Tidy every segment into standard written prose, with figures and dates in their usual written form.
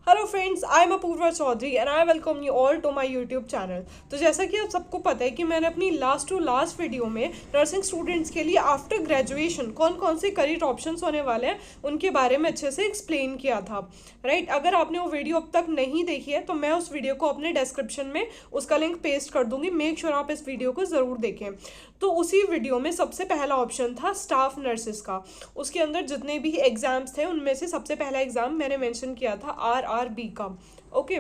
Hello friends, I am Apoorva Chaudhary and I welcome you all to my YouTube channel. तो जैसा कि आप सबको पता है कि मैंने अपनी लास्ट वीडियो में नर्सिंग स्टूडेंट्स के लिए आफ्टर ग्रेजुएशन कौन कौन से करियर ऑप्शंस होने वाले हैं उनके बारे में अच्छे से एक्सप्लेन किया था। राइट, अगर आपने वो वीडियो अब तक नहीं देखी है तो मैं उस वीडियो को अपने डिस्क्रिप्शन में उसका लिंक पेस्ट कर दूंगी। मेक श्योर आप इस वीडियो को ज़रूर देखें। तो उसी वीडियो में सबसे पहला ऑप्शन था स्टाफ नर्सेस का। उसके अंदर जितने भी एग्जाम्स थे उनमें से सबसे पहला एग्जाम मैंने मेंशन किया था आरआरबी का। ओके,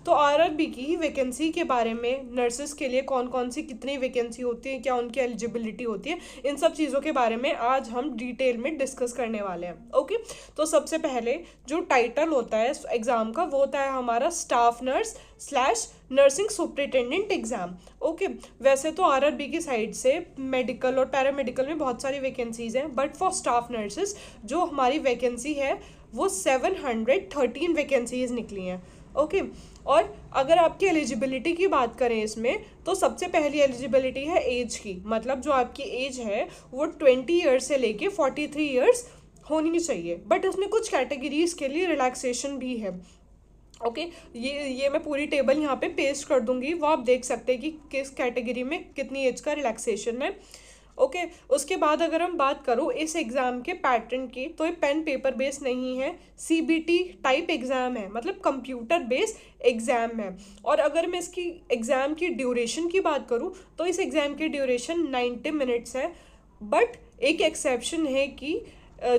तो आरआरबी की ही वैकेंसी के बारे में, नर्सेस के लिए कौन कौन सी कितनी वैकेंसी होती है, क्या उनकी एलिजिबिलिटी होती है, इन सब चीज़ों के बारे में आज हम डिटेल में डिस्कस करने वाले हैं। ओके, तो सबसे पहले जो टाइटल होता है एग्ज़ाम का वो होता है हमारा staff nurse slash nursing superintendent exam. Okay, वैसे तो आरआरबी की साइड से मेडिकल और पैरामेडिकल में बहुत सारी वैकेंसीज़ हैं, बट फॉर स्टाफ नर्सेस जो हमारी वैकेंसी है वो 713 वैकेंसीज निकली हैं। ओके, और अगर आपकी एलिजिबिलिटी की बात करें इसमें, तो सबसे पहली एलिजिबिलिटी है एज की। मतलब जो आपकी एज है वो 20 ईयर्स से लेके 43 ईयर्स होनी चाहिए, बट इसमें कुछ कैटेगरीज के लिए रिलैक्सेशन भी है। ओके, ये मैं पूरी टेबल यहाँ पे पेस्ट कर दूंगी, वो आप देख सकते हैं कि किस कैटेगरी में कितनी एज का रिलैक्सेशन है। ओके, उसके बाद अगर हम बात करूँ इस एग्ज़ाम के पैटर्न की, तो ये पेन पेपर बेस्ड नहीं है, सीबीटी टाइप एग्ज़ाम है, मतलब कंप्यूटर बेस्ड एग्ज़ाम है। और अगर मैं इसकी एग्ज़ाम की ड्यूरेशन की बात करूँ तो इस एग्ज़ाम की ड्यूरेशन 90 मिनट्स है। बट एक एक्सेप्शन है कि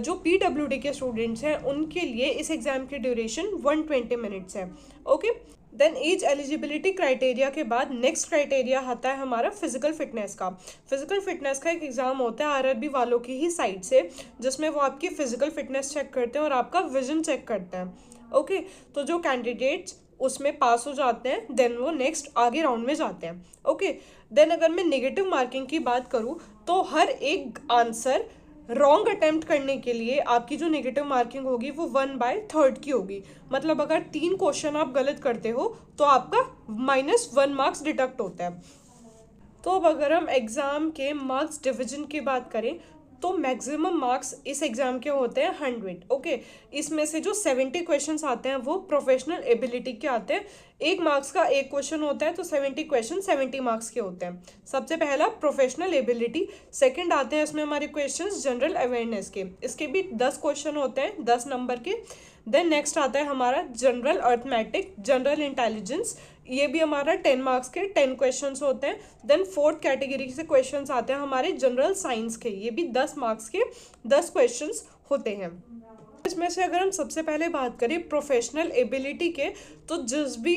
जो पीडब्ल्यूडी के स्टूडेंट्स हैं उनके लिए इस एग्ज़ाम की ड्यूरेशन 120 मिनट्स है। Okay, then age eligibility criteria के बाद नेक्स्ट क्राइटेरिया आता है हमारा फिजिकल फिटनेस का। फिजिकल फिटनेस का एक एग्ज़ाम होता है आरआरबी वालों की ही साइड से, जिसमें वो आपकी फिजिकल फिटनेस चेक करते हैं और आपका विजन चेक करते हैं। ओके, तो जो कैंडिडेट्स उसमें पास हो जाते हैं देन वो नेक्स्ट आगे राउंड में जाते हैं। ओके, देन अगर मैं नेगेटिव मार्किंग की बात करूँ तो हर एक आंसर रॉन्ग अटेम्प्ट करने के लिए आपकी जो नेगेटिव मार्किंग होगी वो 1/3 की होगी। मतलब अगर 3 क्वेश्चन आप गलत करते हो तो आपका -1 मार्क्स डिडक्ट होता है। तो अब अगर हम एग्ज़ाम के मार्क्स डिवीजन की बात करें तो मैक्सिमम मार्क्स इस एग्ज़ाम के होते हैं 100। ओके, इसमें से जो 70 क्वेश्चंस आते हैं वो प्रोफेशनल एबिलिटी के आते हैं। 1 मार्क्स का एक क्वेश्चन होता है, तो 70 क्वेश्चन 70 मार्क्स के होते हैं। सबसे पहला प्रोफेशनल एबिलिटी, सेकंड आते हैं इसमें हमारे क्वेश्चंस जनरल अवेयरनेस के, इसके भी 10 क्वेश्चन होते हैं 10 नंबर के। देन नेक्स्ट आता है हमारा जनरल अर्थमेटिक, जनरल इंटेलिजेंस, ये भी हमारा 10 मार्क्स के 10 क्वेश्चंस होते हैं। देन फोर्थ कैटेगरी से क्वेश्चंस आते हैं हमारे जनरल साइंस के, ये भी 10 मार्क्स के 10 क्वेश्चंस होते हैं। इसमें से अगर हम सबसे पहले बात करें प्रोफेशनल एबिलिटी के, तो जिस भी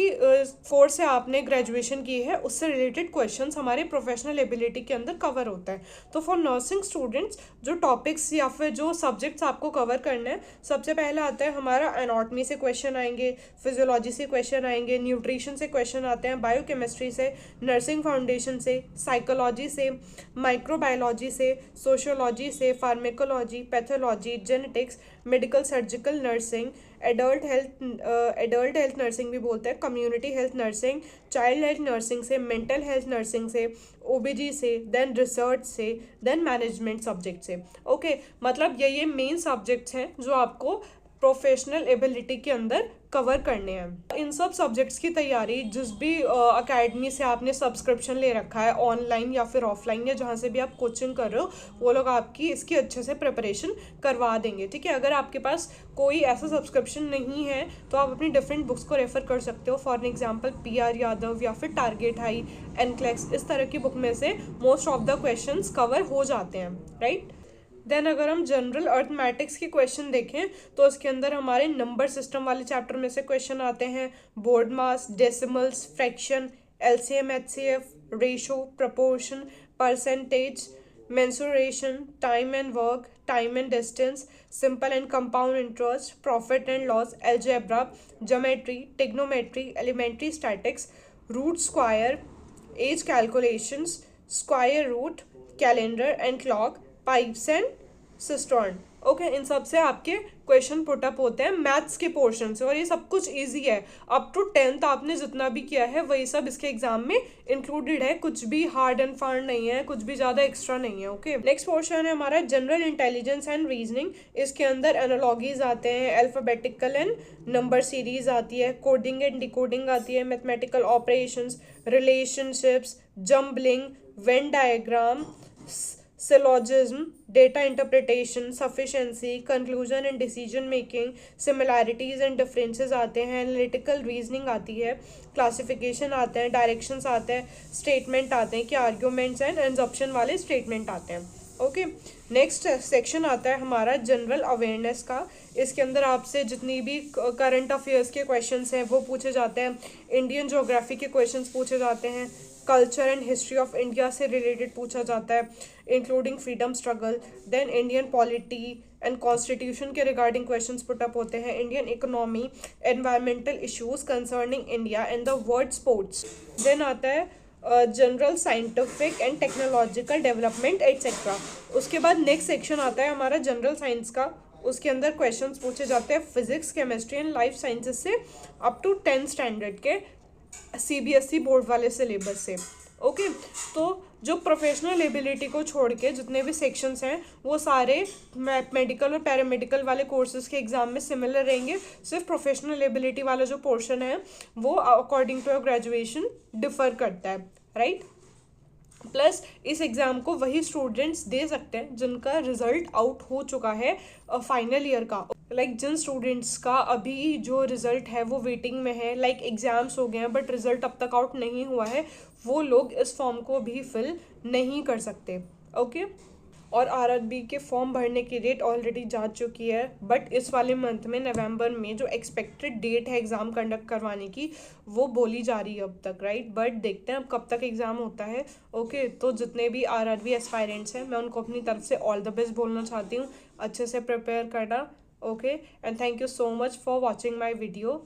कोर्स से आपने ग्रेजुएशन की है उससे रिलेटेड क्वेश्चंस हमारे प्रोफेशनल एबिलिटी के अंदर कवर होता है। तो फॉर नर्सिंग स्टूडेंट्स जो टॉपिक्स या फिर जो सब्जेक्ट्स आपको कवर करना है, सबसे पहला आता है हमारा एनाटॉमी से क्वेश्चन आएंगे, फिजियोलॉजी से क्वेश्चन आएंगे, न्यूट्रिशन से क्वेश्चन आते हैं, बायोकेमिस्ट्री से, नर्सिंग फाउंडेशन से, साइकोलॉजी से, माइक्रोबायोलॉजी से, सोशियोलॉजी से, pharmacology, pathology, genetics, medical surgical nursing, adult health nursing भी बोलते हैं, community health nursing, child health nursing से, मेंटल हेल्थ नर्सिंग से, ओबीजी से, देन रिसर्च से, देन मैनेजमेंट सब्जेक्ट से। ओके, मतलब ये मेन सब्जेक्ट्स हैं जो आपको प्रोफेशनल एबिलिटी के अंदर कवर करने हैं। इन सब सब्जेक्ट्स की तैयारी जिस भी अकेडमी से आपने सब्सक्रिप्शन ले रखा है, ऑनलाइन या फिर ऑफलाइन, या जहाँ से भी आप कोचिंग कर रहे हो, वो लोग आपकी इसकी अच्छे से प्रिपरेशन करवा देंगे। ठीक है, अगर आपके पास कोई ऐसा सब्सक्रिप्शन नहीं है तो आप अपनी डिफरेंट बुक्स को रेफ़र कर सकते हो। फॉर एग्जाम्पल PR यादव या फिर टारगेट हाई, एनक्लेक्स, इस तरह की बुक में से most of the question cover हो जाते हैं। राइट, देन अगर हम जनरल अर्थमेटिक्स की क्वेश्चन देखें तो इसके अंदर हमारे नंबर सिस्टम वाले चैप्टर में से क्वेश्चन आते हैं, board mass, decimals, fraction, LCM HCF, ratio, proportion, percentage, mensuration, time and work, time and distance, simple and compound interest, profit and loss, algebra, geometry, trigonometry, elementary statics, root square, age calculations, square root, calendar and clock, pipes and cistern. Okay in सब से आपके question put up होते हैं maths के portion से, और ये सब कुछ इजी है। अप टू 10th आपने जितना भी किया है वही सब इसके एग्जाम में इंक्लूडेड है, कुछ भी हार्ड एंड फार्ड नहीं है, कुछ भी ज़्यादा एक्स्ट्रा नहीं है। ओके नेक्स्ट पोर्शन है हमारा जनरल इंटेलिजेंस एंड रीजनिंग। इसके अंदर एनालॉगीज आते हैं, अल्फ़ाबेटिकल एंड नंबर सीरीज आती है, कोडिंग एंड डिकोडिंग आती है, mathematical operations, relationships, jumbling, Venn diagram, syllogism, data interpretation, sufficiency, conclusion and decision making, similarities and differences आते हैं, analytical reasoning आती है, classification आते हैं, directions आते हैं, statement आते हैं कि arguments and assumption वाले statement आते हैं। ओके नेक्स्ट सेक्शन आता है हमारा जनरल अवेयरनेस का। इसके अंदर आपसे जितनी भी करंट अफेयर्स के क्वेश्चंस हैं वो पूछे जाते हैं, इंडियन ज्योग्राफी के क्वेश्चंस पूछे जाते हैं, culture and history of India से रिलेटेड पूछा जाता है, including freedom struggle, then Indian polity and constitution के रिगार्डिंग क्वेश्चंस पुट अप होते हैं, Indian economy, environmental issues concerning India and the world sports. Then आता है general scientific and technological development etcetera. उसके बाद नेक्स्ट सेक्शन आता है हमारा जनरल साइंस का। उसके अंदर क्वेश्चंस पूछे जाते हैं physics, chemistry and life sciences से अप टू 10th स्टैंडर्ड के CBSE बोर्ड वाले सिलेबस से। ओके तो जो प्रोफेशनल एबिलिटी को छोड़ के जितने भी सेक्शंस हैं वो सारे मेडिकल और पैरामेडिकल वाले कोर्सेज के एग्ज़ाम में सिमिलर रहेंगे। सिर्फ प्रोफेशनल एबिलिटी वाला जो पोर्शन है वो according to your graduation differ करता है, राइट। प्लस इस एग्ज़ाम को वही स्टूडेंट्स दे सकते हैं जिनका रिजल्ट आउट हो चुका है फाइनल ईयर का। जिन स्टूडेंट्स का अभी जो रिज़ल्ट है वो वेटिंग में है, एग्ज़ाम्स हो गए हैं बट रिज़ल्ट अब तक आउट नहीं हुआ है, वो लोग इस फॉर्म को भी फिल नहीं कर सकते। ओके और RRB के फॉर्म भरने की डेट ऑलरेडी जा चुकी है, बट इस वाले मंथ में नवंबर में जो एक्सपेक्टेड डेट है एग्ज़ाम कंडक्ट करवाने की वो बोली जा रही है अब तक, राइट। बट देखते हैं अब कब तक एग्ज़ाम होता है। ओके तो जितने भी RRB एस्पायरेंट्स हैं मैं उनको अपनी तरफ से ऑल द बेस्ट बोलना चाहती हूँ, अच्छे से प्रिपेयर करना। Okay and thank you so much for watching my video.